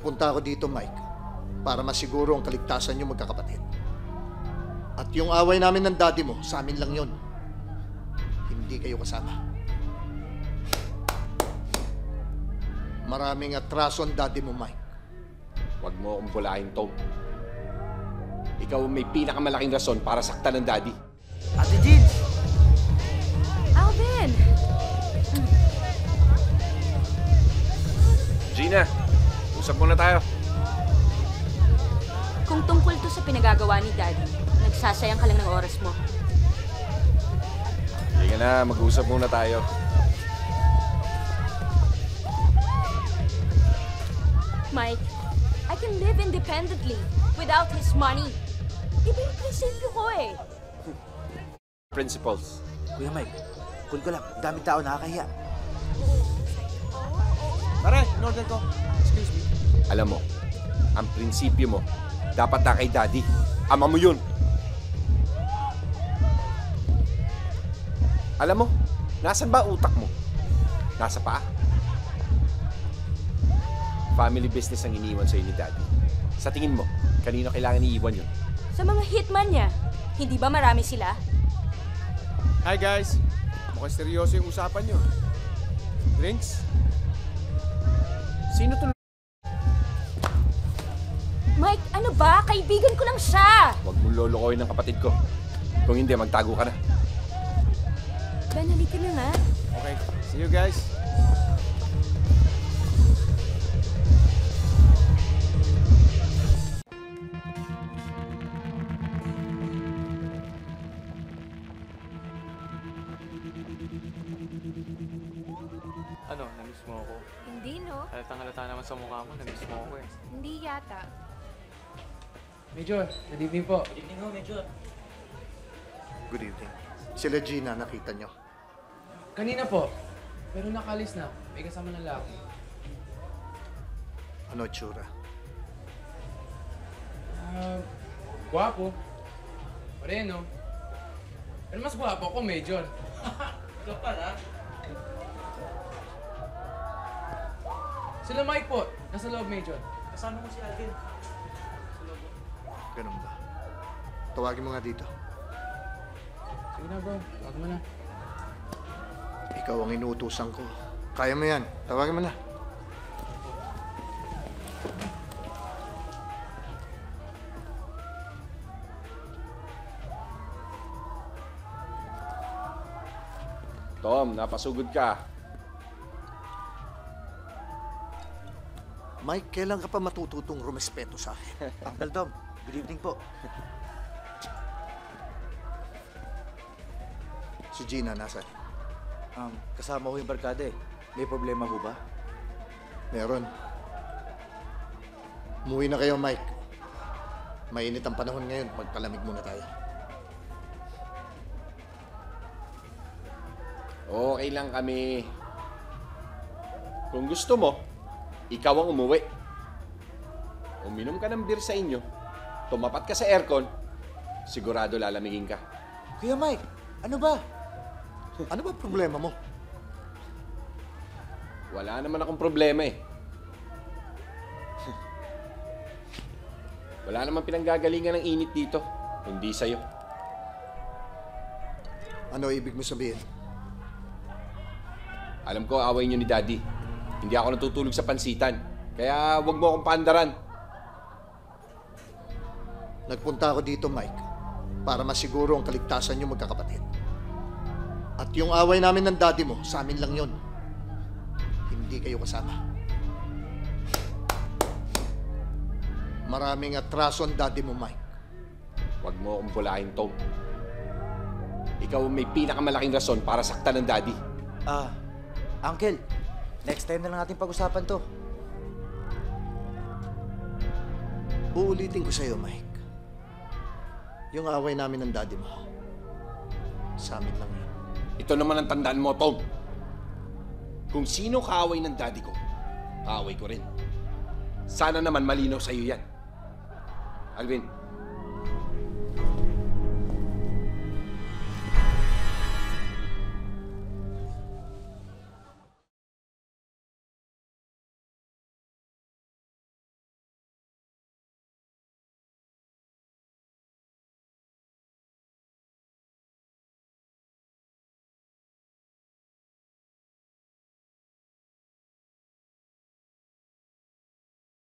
Nagpunta ako dito, Mike, para masiguro ang kaligtasan niyo magkakapatid. At yung away namin ng daddy mo, sa amin lang yon. Hindi kayo kasama. Maraming atraso ang daddy mo, Mike. Huwag mo akong bulahin, Tom. Ikaw ang may pinakamalaking rason para saktan ng daddy. Ate Jean! Alvin! Gina, usap muna tayo. Kung tungkol to sa pinagagawa ni Daddy, nagsasayang ka lang ng oras mo. Sige na, mag-usap muna tayo. Mike, I can live independently without his money. Iba yung prinsipyo ko eh. Principles. Kuya Mike, cool ko lang. Daming tao nakakahiya. Pare, in-order ko. Excuse me. Alam mo, ang prinsipyo mo, dapat na kay daddy. Ama mo yun. Alam mo, nasan ba utak mo? Nasa paa? Family business ang iniwan sa'yo ni daddy. Sa tingin mo, kanino kailangan iiwan yun? Sa mga hitman niya, hindi ba marami sila? Hi guys. Mukhang seryoso yung usapan nyo. Drinks? Sino to? Mike, ano ba? Kaibigan ko lang siya! Huwag mong lolokohin ng kapatid ko. Kung hindi, magtago ka na. Ben, halika na nga. Okay. See you guys. Ano, na-miss mo ako? Hindi, no? Halatang-halata naman sa mukha mo, na-miss mo ako eh. Hindi yata. Major, good evening po. Good evening. Sila Gina, nakita niyo. Kanina po, pero nakalis na. May kasama ng lalaki. Ano tsura? Guwapo. Moreno. Pero mas guwapo ako, Major. Ikaw pala? Sila Mike po, nasa loob, Major. Kasama mo si Alvin. Ganun ba? Tawagin mo nga dito. Sige na bro, tawag mo na. Ikaw ang inuutusan ko. Kaya mo yan. Tawagin mo na. Tom, napasugod ka. Mike, kailan ka pa matututong rumespeto sa akin? Uncle Tom, good evening po. Si Gina, nasaan? Kasama ko yung barkada eh. May problema ho ba? Meron. Umuwi na kayo, Mike. Mainit ang panahon ngayon. Magpalamig muna tayo. Okay lang kami. Kung gusto mo, ikaw ang umuwi. Uminom ka ng beer sa inyo, tumapat ka sa aircon, sigurado lalamigin ka. Kuya Mike, ano ba? Ano ba problema mo? Wala naman akong problema eh. Wala naman pinanggagalingan ng init dito, hindi sa'yo. Ano ibig mo sabihin? Alam ko, away niyo ni Daddy. Hindi ako natutulog sa pansitan. Kaya wag mo akong paandaran. Nagpunta ako dito, Mike, para masiguro ang kaligtasan niyo magkakapatid. At yung away namin ng daddy mo, sa amin lang yon. Hindi kayo kasama. Maraming atraso ang daddy mo, Mike. Wag mo akong bulahin, Tom. Ikaw ang may pinakamalaking rason para saktan ng Daddy. Uncle, next time na lang natin pag-usapan to. Uulitin ko sa'yo, Mike. Yung away namin ng daddy mo, sa amin lang yun. Ito naman ang tandaan mo, Tom. Kung sino kaaway ng daddy ko, kaaway ko rin. Sana naman malinaw sa'yo yan. Alvin,